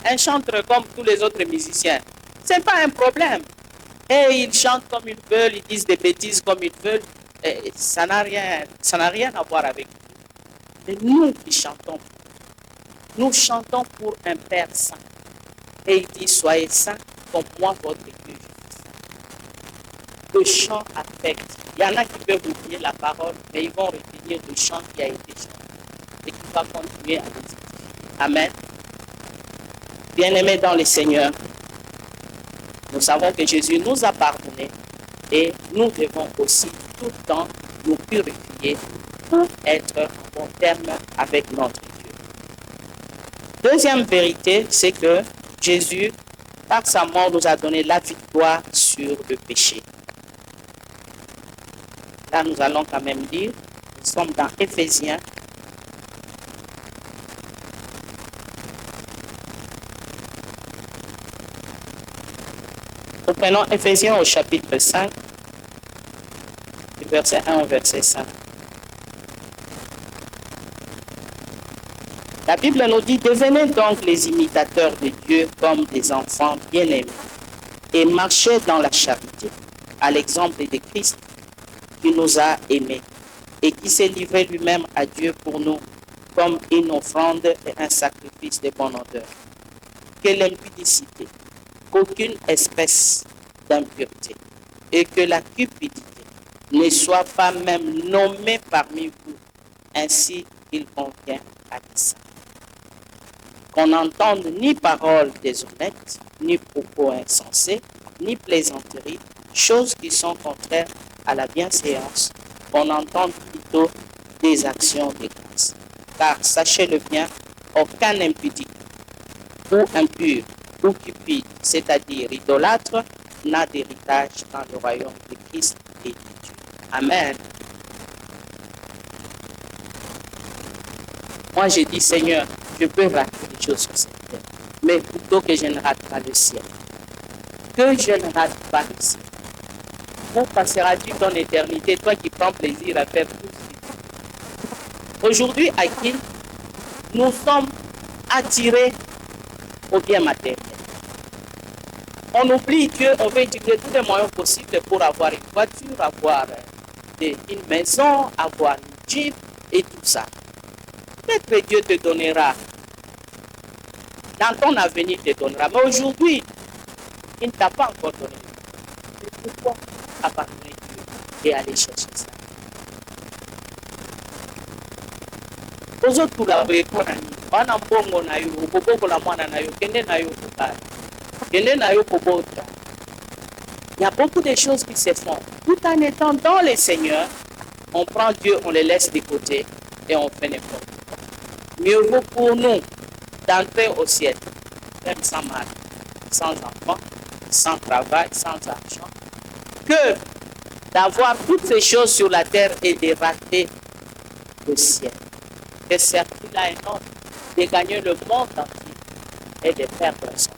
un chanteur comme tous les autres musiciens, ce n'est pas un problème. Et ils chantent comme ils veulent, ils disent des bêtises comme ils veulent. Et ça n'a rien à voir avec nous. Mais nous qui chantons, nous chantons pour un Père saint. Et il dit, soyez saints comme moi, votre Dieu, je suis saint. Le chant affecte. Il y en a qui peuvent oublier la parole, mais ils vont retenir le chant qui a été chanté et qui va continuer à les écouter. Amen. Bien-aimés dans le Seigneur, nous savons que Jésus nous a pardonné et nous devons aussi tout le temps nous purifier pour être en bon terme avec notre Dieu. Deuxième vérité, c'est que Jésus, par sa mort, nous a donné la victoire sur le péché. Là, nous allons quand même lire, nous sommes dans Éphésiens. Nous prenons Éphésiens au chapitre 5, du verset 1 au verset 5. La Bible nous dit, devenez donc les imitateurs de Dieu comme des enfants bien-aimés et marchez dans la charité, à l'exemple de Christ qui nous a aimés et qui s'est livré lui-même à Dieu pour nous comme une offrande et un sacrifice de bonne odeur. Que l'impudicité, qu'aucune espèce d'impureté et que la cupidité ne soit pas même nommée parmi vous, ainsi il convient à des saints. Qu'on n'entende ni paroles déshonnêtes, ni propos insensés, ni plaisanteries, choses qui sont contraires à la bienséance, qu'on entende plutôt des actions de grâce. Car sachez-le bien, aucun impudique ou impur ou cupide, c'est-à-dire idolâtre, n'a d'héritage dans le royaume de Christ et de Dieu. Amen. Moi, j'ai dit, Seigneur, je peux rater les choses sur cette terre, mais plutôt que je ne rate pas le ciel. Que je ne rate pas le ciel. Où passeras-tu ton éternité, toi qui prends plaisir à faire tout ce que aujourd'hui, à qui nous sommes attirés au bien matériel. On oublie qu'on veut utiliser tous les moyens possibles pour avoir une voiture, avoir une maison, avoir une Jeep et tout ça. Peut-être que Dieu te donnera, dans ton avenir te donnera, mais aujourd'hui, il ne t'a pas encore donné. Mais pourquoi abandonner Dieu et aller chercher ça? Aux autres, pour la réponse, on a bon na yo, beaucoup la mwana na yo, kende na yo kubali, kende na yo kubota. Il y a beaucoup de choses qui se font. Tout en étant dans les seigneurs, on prend Dieu, on le laisse de côté et on fait n'importe quoi. Mieux vaut pour nous d'entrer au ciel, même sans mari, sans enfant, sans travail, sans argent, que d'avoir toutes ces choses sur la terre et de rater le ciel. Que certes-là est notre, de gagner le monde entier et de perdre son.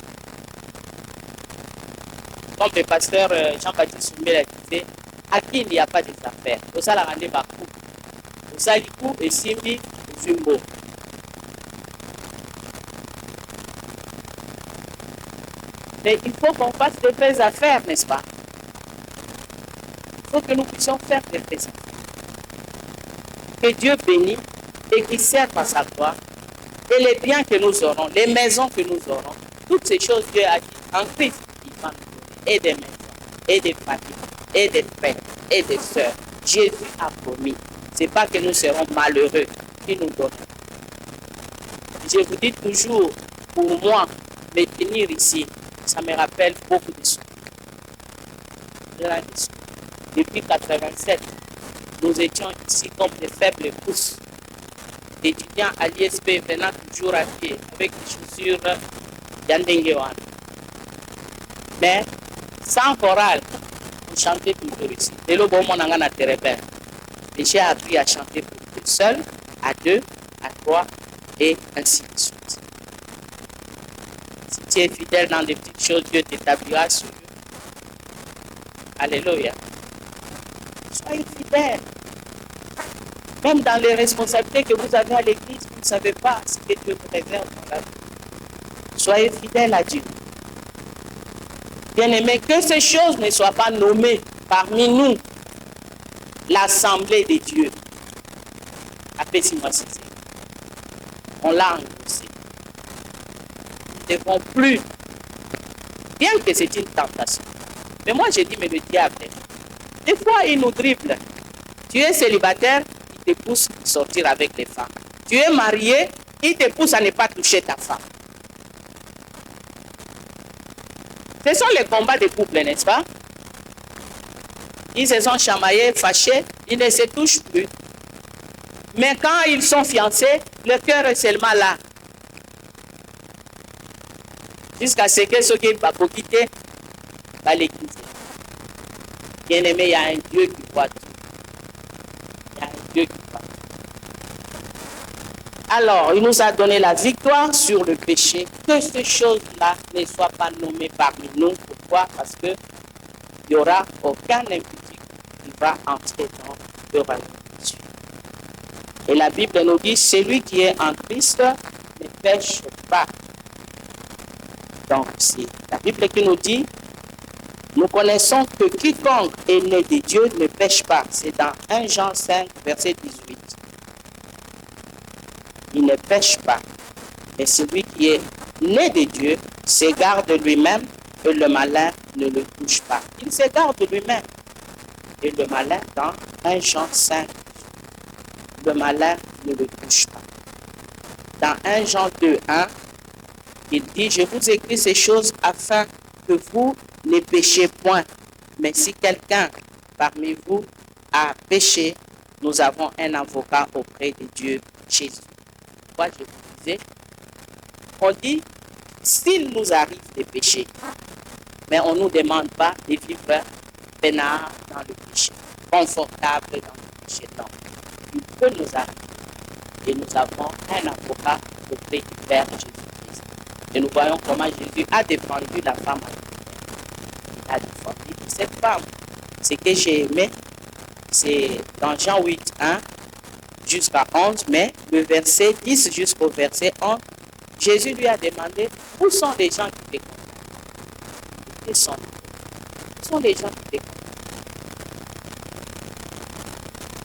Comme le pasteur Jean-Baptiste Soumé disait, à qui il n'y a pas des affaires, au ça la rendez Bakou, au ça du coup et Simbi, au Zumbo. Mais il faut qu'on fasse de vraies affaires, n'est-ce pas? Il faut que nous puissions faire de vraies affaires. Que Dieu bénisse et qui servent à sa gloire. Et les biens que nous aurons, les maisons que nous aurons, toutes ces choses, Dieu a dit en Christ, il va nous donner et des maisons, et des familles, et des frères, et des sœurs. Jésus a promis. Ce n'est pas que nous serons malheureux qu'il nous donne. Je vous dis toujours, pour moi, me tenir ici, ça me rappelle beaucoup de choses. Depuis 1987, nous étions ici comme des faibles pousses, d'étudiants à l'ISP venant toujours à pied avec des chaussures Yandengewan. Mais sans chorale, on chantait toujours ici. Et le bon moment, on a été repères. Et j'ai appris à chanter pour seul, à deux, à trois, et ainsi de suite. Si tu es fidèle dans les petites choses, Dieu t'établira sur eux. Alléluia. Soyez fidèles. Même dans les responsabilités que vous avez à l'église, vous ne savez pas ce que Dieu vous réserve dans la vie. Soyez fidèles à Dieu. Bien-aimés, que ces choses ne soient pas nommées parmi nous, l'assemblée de Dieu. Appelez-moi ceci. On l'a endossé. Nous ne devons plus, bien que c'est une tentation. Mais moi, je dis, mais le diable, des fois, il nous dribble. Tu es célibataire, il te pousse à sortir avec les femmes. Tu es marié, il te pousse à ne pas toucher ta femme. Ce sont les combats des couples, n'est-ce pas? Ils se sont chamaillés, fâchés, ils ne se touchent plus. Mais quand ils sont fiancés, le cœur est seulement là. Jusqu'à ce que ceux qui ne vont pas quitter, va les quitter. Bien aimé, il y a un Dieu qui voit tout. Il y a un Dieu qui voit tout. Alors, il nous a donné la victoire sur le péché. Que ces choses-là ne soient pas nommées parmi nous. Pourquoi? Parce qu'il n'y aura aucun impudique qui va entrer dans le royaume de Dieu. Et la Bible nous dit, celui qui est en Christ ne pêche pas. Donc, c'est la Bible qui nous dit, nous connaissons que quiconque est né de Dieu ne pêche pas. C'est dans 1 Jean 5, verset 18. Il ne pêche pas. Et celui qui est né de Dieu s'égare de lui-même et le malin ne le touche pas. Il s'égare de lui-même. Et le malin, dans 1 Jean 5, le malin ne le touche pas. Dans 1 Jean 2, 1, il dit, je vous écris ces choses afin que vous ne péchez point. Mais si quelqu'un parmi vous a péché, nous avons un avocat auprès de Dieu, Jésus. Pourquoi je vous disais, On dit, s'il nous arrive de pécher, mais on ne nous demande pas de vivre peinard dans le péché, confortable dans le péché. Non, il peut nous arriver. Et nous avons un avocat auprès du Père Jésus-Christ. Et nous voyons comment Jésus a défendu la femme. Il a défendu cette femme. Ce que j'ai aimé, c'est dans Jean 8, 1 jusqu'à 11, mais le verset 10 jusqu'au verset 11, Jésus lui a demandé, où sont les gens qui te condamnent? Où sont les gens qui te condamnent?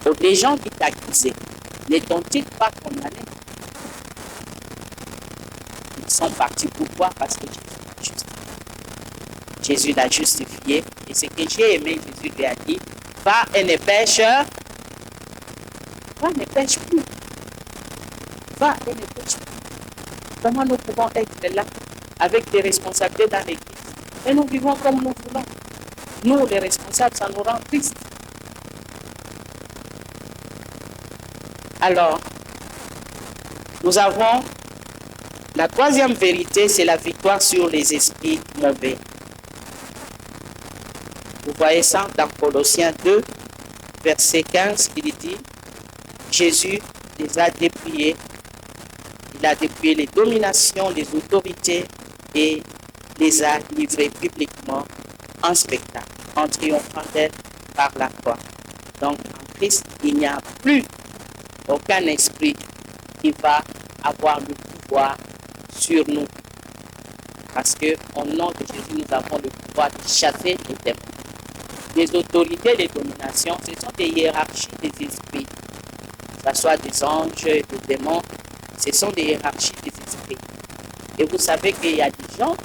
Ou des gens qui t'accusaient, ne t'ont-ils pas condamné? Ils sont partis. Pourquoi? Parce que Jésus l'a justifié. Et ce que j'ai aimé, Jésus lui a dit, va et ne pêche. Va, ne pêche plus. Va et ne pêche plus. Comment nous pouvons être là avec des responsabilités dans l'Église et nous vivons comme nous voulons? Nous, les responsables, ça nous rend tristes. Alors, nous avons la troisième vérité, c'est la victoire sur les esprits mauvais. Vous voyez ça dans Colossiens 2, verset 15, il dit, Jésus les a dépouillés. Il a dépouillé les dominations, les autorités et les a livrés publiquement en spectacle, en triomphant d'elle par la croix. Donc, en Christ, il n'y a plus aucun esprit qui va avoir le pouvoir sur nous. Parce qu'au nom de Jésus, nous avons le pouvoir de chasser les démons. Les autorités, les dominations, ce sont des hiérarchies des esprits. Que ce soit des anges et des démons, ce sont des hiérarchies des esprits. Et vous savez qu'il y a des gens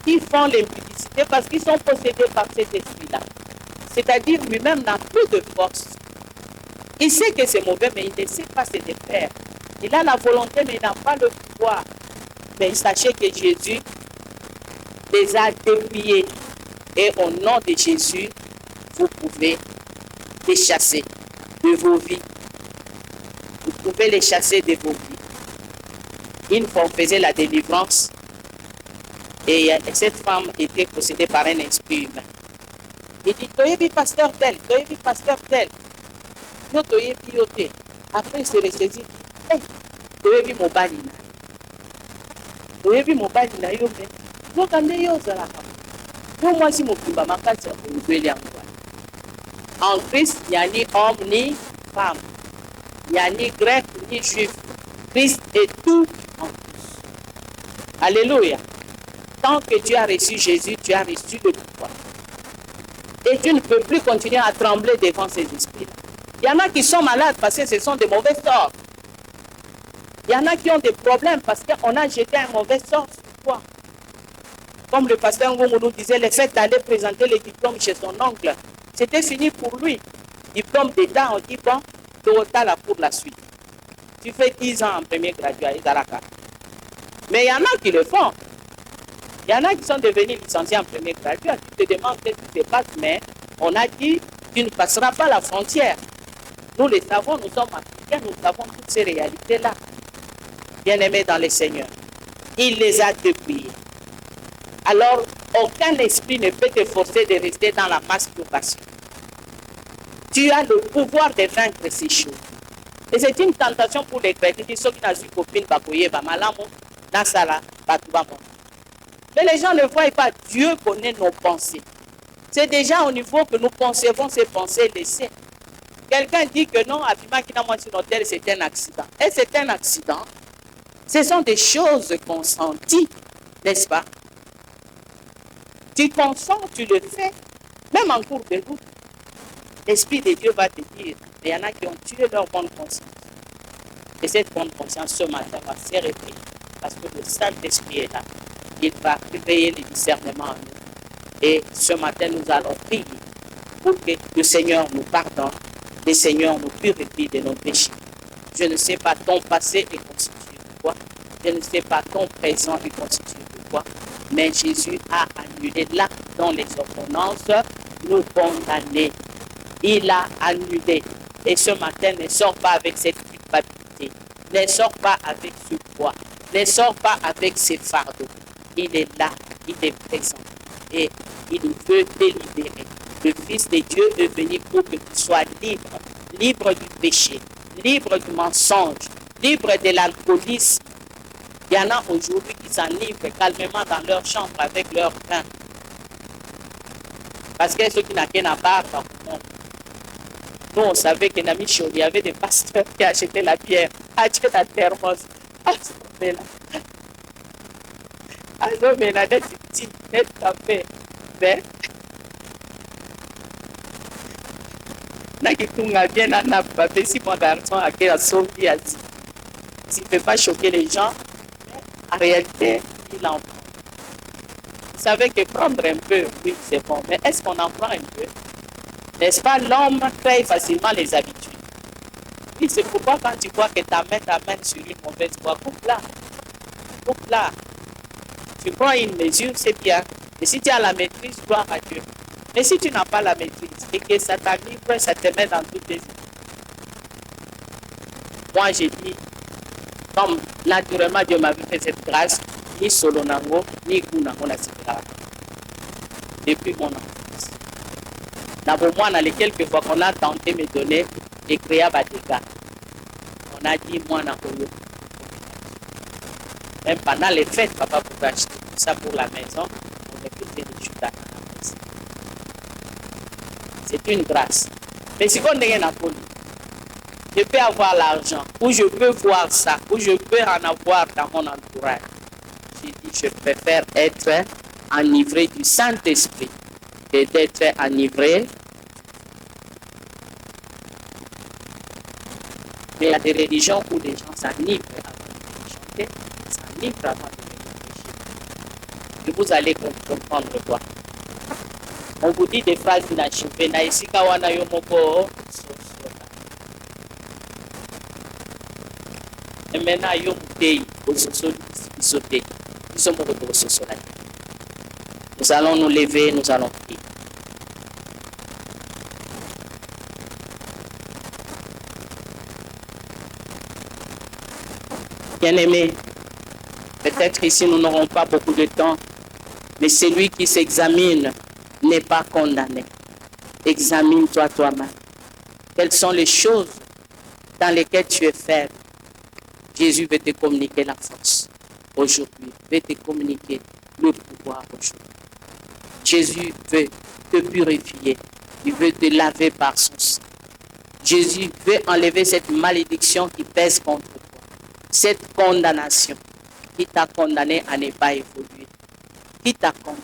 qui font l'impudicité parce qu'ils sont possédés par cet esprit-là. C'est-à-dire lui-même n'a plus de force. Il sait que c'est mauvais, mais il ne sait pas se défaire. Il a la volonté, mais il n'a pas le pouvoir. Mais sachez que Jésus les a dépouillés. Et au nom de Jésus, vous pouvez les chasser de vos vies. Vous pouvez les chasser de vos vies. Une fois, on faisait la délivrance et cette femme était possédée par un esprit humain. Il dit, Toyebi pasteur tel, Toyebi pasteur tel. Yo Toyebi yote. Après, il se ressaisit. Hey, Toyebi mobali na. Toyebi mobali na yo me. Yo kande yo zalaka. Yo mwasi mokimba makasi ya kumubeli ya mobali. En Christ, il n'y a ni homme ni femme. Il n'y a ni grec ni juif. Christ est tout en tous. Alléluia. Tant que tu as reçu Jésus, tu as reçu le pouvoir. Et tu ne peux plus continuer à trembler devant ces esprits-là. Il y en a qui sont malades parce que ce sont des mauvais sorts. Il y en a qui ont des problèmes parce qu'on a jeté un mauvais sort sur toi. Comme le pasteur Ngoumou nous disait, le fait d'aller présenter les diplômes chez son oncle, c'était fini pour lui. Diplôme d'État, on dit, bon, tu es là pour la suite. Tu fais 10 ans en premier graduat, mais il y en a qui le font. Il y en a qui sont devenus licenciés en premier graduat. Tu te demandes ce qui se passe, mais on a dit, tu ne passeras pas la frontière. Nous le savons, nous sommes africains, nous savons toutes ces réalités-là. Bien-aimés dans le Seigneur, il les a dépouillés. Alors, aucun esprit ne peut te forcer de rester dans la masturbation. Tu as le pouvoir de vaincre ces choses. Et c'est une tentation pour les chrétiens. Ils disent que copine mais les gens ne voient pas. Dieu connaît nos pensées. C'est déjà au niveau que nous concevons ces pensées laissées. Quelqu'un dit que non, c'est un accident. Et c'est un accident. Ce sont des choses consenties, n'est-ce pas? Tu consens, tu le fais, même en cours de route. L'Esprit de Dieu va te dire, il y en a qui ont tué leur bonne conscience. Et cette bonne conscience, ce matin, va se réveiller. Parce que le Saint-Esprit est là. Il va réveiller le discernement en nous. Et ce matin, nous allons prier pour que le Seigneur nous pardonne, le Seigneur nous purifie de nos péchés. Je ne sais pas ton passé est constitué de quoi. Je ne sais pas ton présent est constitué de quoi. Mais Jésus a annulé l'acte dont les ordonnances nous condamnaient. Il a annulé. Et ce matin, ne sors pas avec cette culpabilité. Ne sors pas avec ce poids. ne sort pas avec ses fardeaux. Il est là, il est présent et il veut te libérer. Le Fils de Dieu est venu pour que tu sois libre, libre du péché, libre du mensonge, libre de l'alcoolisme. Il y en a aujourd'hui qui s'en livrent calmement dans leur chambre avec leur pain. Parce que ceux qui n'ont qu'un appart, nous on savait qu'il y avait des pasteurs qui achetaient la bière, achetaient la thermos. Alors, mais la dette est café. Mais, bien si mon garçon a quel assaut qui a dit, s'il ne peut pas choquer les gens, en réalité, il en prend. Vous savez que prendre un peu, oui, c'est bon, mais est-ce qu'on en prend un peu? N'est-ce pas, l'homme crée facilement les habitudes. Oui, c'est pourquoi quand tu vois que ta main sur une mauvaise voie, coupe-la. Coupe-la. Tu prends une mesure, c'est bien. Et si tu as la maîtrise, gloire à Dieu. Mais si tu n'as pas la maîtrise et que ça t'arrive, ça te met dans toutes les idées. Moi, j'ai dit, comme naturellement Dieu m'a fait cette grâce, ni solo nango, ni kunango na sikara. Depuis mon enfance. D'abord, moi, dans les quelques fois qu'on a tenté de me donner, de créer des dégâts. On a dit, moi, nango. Même pendant les fêtes, papa pouvait acheter tout ça pour la maison, on faisait des chutes à la maison. C'est une grâce. Mais si on est en folie, je peux avoir l'argent, ou je peux voir ça, ou je peux en avoir dans mon entourage. J'ai dit, je préfère être enivré du Saint-Esprit que d'être enivré. Mais il y a des religions où les gens s'enivrent avant de chanter, s'enivrent avant de réfléchir. Et vous allez comprendre quoi. On vous dit des phrases inachevées. Naïsika wana yomoko. Et maintenant, nous allons nous lever, nous allons prier. Bien-aimés, peut-être ici nous n'aurons pas beaucoup de temps, mais celui qui s'examine n'est pas condamné. Examine-toi toi-même. Quelles sont les choses dans lesquelles tu es faible? Jésus veut te communiquer la force aujourd'hui, veut te communiquer le pouvoir aujourd'hui. Jésus veut te purifier, il veut te laver par son sang. Jésus veut enlever cette malédiction qui pèse contre toi, cette condamnation qui t'a condamné à ne pas évoluer, qui t'a condamné.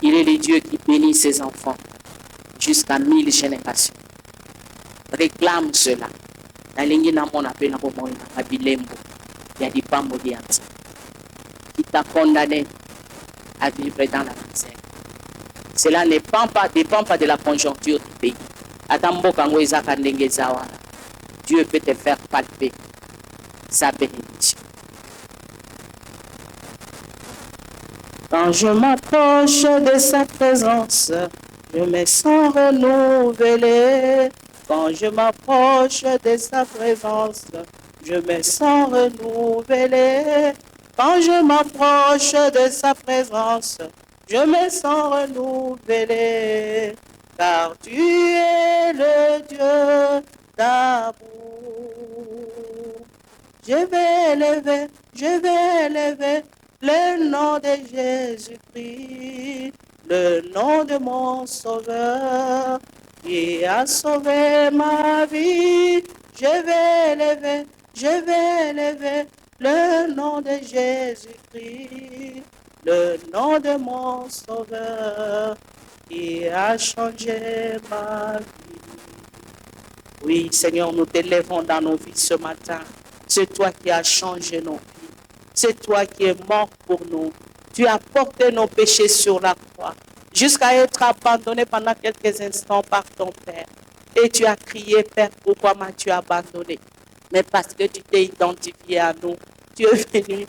Il est le Dieu qui bénit ses enfants jusqu'à 1000 générations. Réclame cela. Qui t'a condamné à vivre dans la misère. Cela ne dépend pas de la conjoncture du pays. Dieu peut te faire palper sa bénédiction. Quand je m'approche de sa présence, je me sens renouvelé. Quand je m'approche de sa présence, je me sens renouvelé. Quand je m'approche de sa présence, je me sens renouvelé. Car tu es le Dieu d'amour. Je vais élever le nom de Jésus-Christ, le nom de mon Sauveur, qui a sauvé ma vie. Je vais élever le nom de Jésus-Christ, le nom de mon Sauveur, qui a changé ma vie. Oui, Seigneur, nous t'élèvons dans nos vies ce matin. C'est toi qui as changé nos vies. C'est toi qui es mort pour nous. Tu as porté nos péchés sur la croix, jusqu'à être abandonné pendant quelques instants par ton Père. Et tu as crié, Père, pourquoi m'as-tu abandonné? Mais parce que tu t'es identifié à nous, tu es venu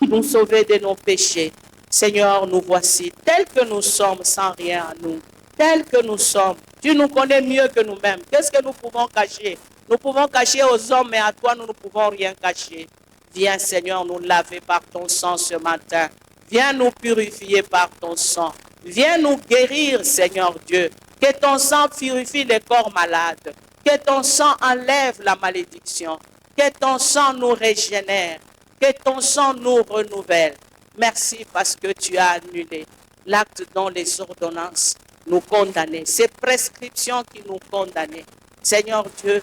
nous sauver de nos péchés. Seigneur, nous voici, tels que nous sommes, sans rien à nous, tels que nous sommes. Tu nous connais mieux que nous-mêmes. Qu'est-ce que nous pouvons cacher Nous pouvons cacher aux hommes, mais à toi, nous ne pouvons rien cacher. Viens, Seigneur, nous laver par ton sang ce matin. Viens nous purifier par ton sang. Viens nous guérir, Seigneur Dieu. Que ton sang purifie les corps malades. Que ton sang enlève la malédiction. Que ton sang nous régénère. Que ton sang nous renouvelle. Merci parce que tu as annulé l'acte dont les ordonnances nous condamnaient. Ces prescriptions qui nous condamnaient. Seigneur Dieu,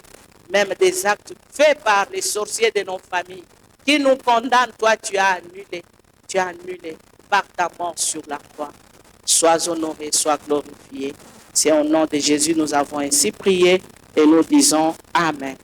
même des actes faits par les sorciers de nos familles qui nous condamnent, toi tu as annulé. Tu as annulé par ta mort sur la croix. Sois honoré, sois glorifié. C'est au nom de Jésus nous avons ainsi prié et nous disons Amen.